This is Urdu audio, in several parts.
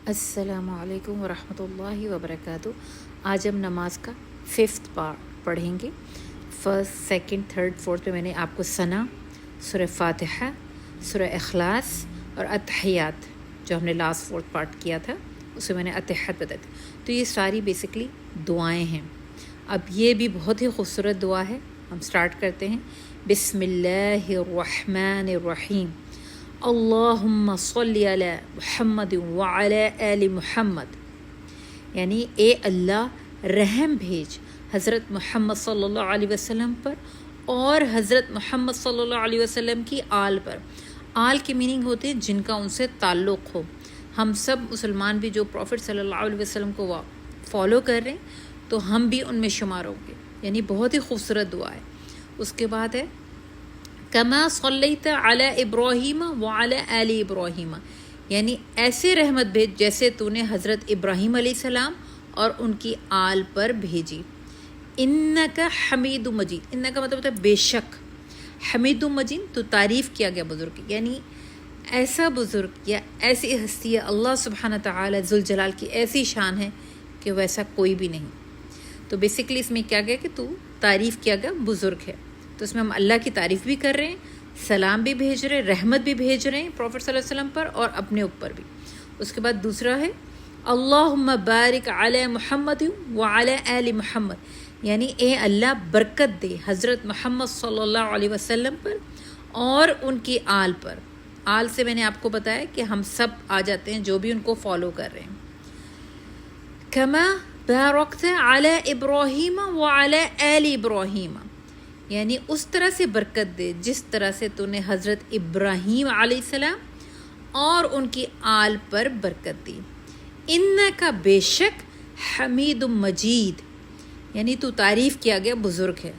السلام علیکم ورحمۃ اللہ وبرکاتہ۔ آج ہم نماز کا 5th پارٹ پڑھیں گے۔ فرسٹ، سیکنڈ، تھرڈ، فورتھ میں نے آپ کو ثنا، سورہ فاتحہ، سورہ اخلاص اور اتحیات جو ہم نے لاسٹ 4th پارٹ کیا تھا اس میں نے اتحیات بتا دی۔ تو یہ ساری بیسکلی دعائیں ہیں۔ اب یہ بھی بہت ہی خوبصورت دعا ہے، ہم سٹارٹ کرتے ہیں۔ بسم اللہ الرحمن الرحیم، اللہم صلی علی محمد وعلی آل محمد، یعنی اے اللہ رحم بھیج حضرت محمد صلی اللہ علیہ وسلم پر اور حضرت محمد صلی اللہ علیہ وسلم کی آل پر۔ آل کے میننگ ہوتے ہیں جن کا ان سے تعلق ہو۔ ہم سب مسلمان بھی جو پروفٹ صلی اللہ علیہ وسلم کو فالو کر رہے ہیں تو ہم بھی ان میں شمار ہوں گے، یعنی بہت ہی خوبصورت دعا ہے۔ اس کے بعد ہے کما صلیت علی ابراہیم وعلی آل ابراہیم، یعنی ایسے رحمت بھیج جیسے تو نے حضرت ابراہیم علیہ السلام اور ان کی آل پر بھیجی۔ انکا حمید مجید، انکا مطلب ہوتا ہے بے شک، حمید مجید تو تعریف کیا گیا بزرگ کی، یعنی ایسا بزرگ یا ایسی ہستی ہے اللہ سبحانہ تعالی ذوالجلال کی ایسی شان ہے کہ ویسا کوئی بھی نہیں۔ تو بیسکلی اس میں کیا گیا کہ تو تعریف کیا گیا بزرگ ہے، تو اس میں ہم اللہ کی تعریف بھی کر رہے ہیں، سلام بھی بھیج رہے ہیں، رحمت بھی بھیج رہے ہیں پروفٹ صلی اللہ علیہ وسلم پر اور اپنے اوپر بھی۔ اس کے بعد دوسرا ہے اللہم بارک علی محمد وعلی آل محمد، یعنی اے اللہ برکت دے حضرت محمد صلی اللہ علیہ وسلم پر اور ان کی آل پر۔ آل سے میں نے آپ کو بتایا کہ ہم سب آ جاتے ہیں جو بھی ان کو فالو کر رہے ہیں۔ کما بارکت علی ابراہیم وعلی آل ابراہیم، یعنی اس طرح سے برکت دے جس طرح سے تو نے حضرت ابراہیم علیہ السلام اور ان کی آل پر برکت دی۔ انکا بے شک حمید مجید، یعنی تو تعریف کیا گیا بزرگ ہے۔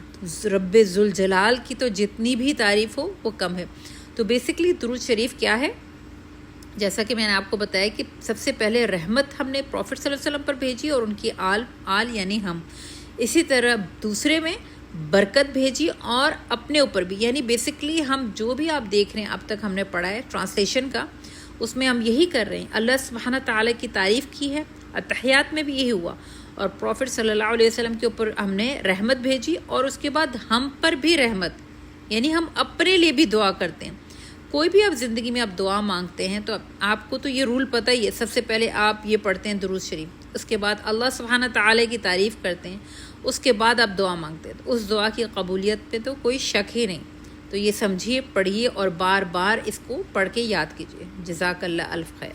رب ذوالجلال کی تو جتنی بھی تعریف ہو وہ کم ہے۔ تو بیسکلی درود شریف کیا ہے؟ جیسا کہ میں نے آپ کو بتایا کہ سب سے پہلے رحمت ہم نے پروفٹ صلی اللہ علیہ وسلم پر بھیجی اور ان کی آل یعنی ہم۔ اسی طرح دوسرے میں برکت بھیجی اور اپنے اوپر بھی، یعنی بیسکلی ہم جو بھی آپ دیکھ رہے ہیں اب تک ہم نے پڑھا ہے ٹرانسلیشن کا، اس میں ہم یہی کر رہے ہیں، اللہ سبحانہ تعالیٰ کی تعریف کی ہے، اتحیات میں بھی یہی ہوا، اور پروفٹ صلی اللہ علیہ وسلم کے اوپر ہم نے رحمت بھیجی اور اس کے بعد ہم پر بھی رحمت، یعنی ہم اپنے لیے بھی دعا کرتے ہیں۔ کوئی بھی آپ زندگی میں آپ دعا مانگتے ہیں تو آپ کو تو یہ رول پتہ ہی ہے، سب سے پہلے آپ یہ پڑھتے ہیں درود شریف، اس کے بعد اللہ سبحانہ تعالیٰ کی تعریف کرتے ہیں، اس کے بعد آپ دعا مانگتے ہیں، تو اس دعا کی قبولیت پہ تو کوئی شک ہی نہیں۔ تو یہ سمجھیے، پڑھیے اور بار بار اس کو پڑھ کے یاد کیجیے۔ جزاک اللہ الف خیر۔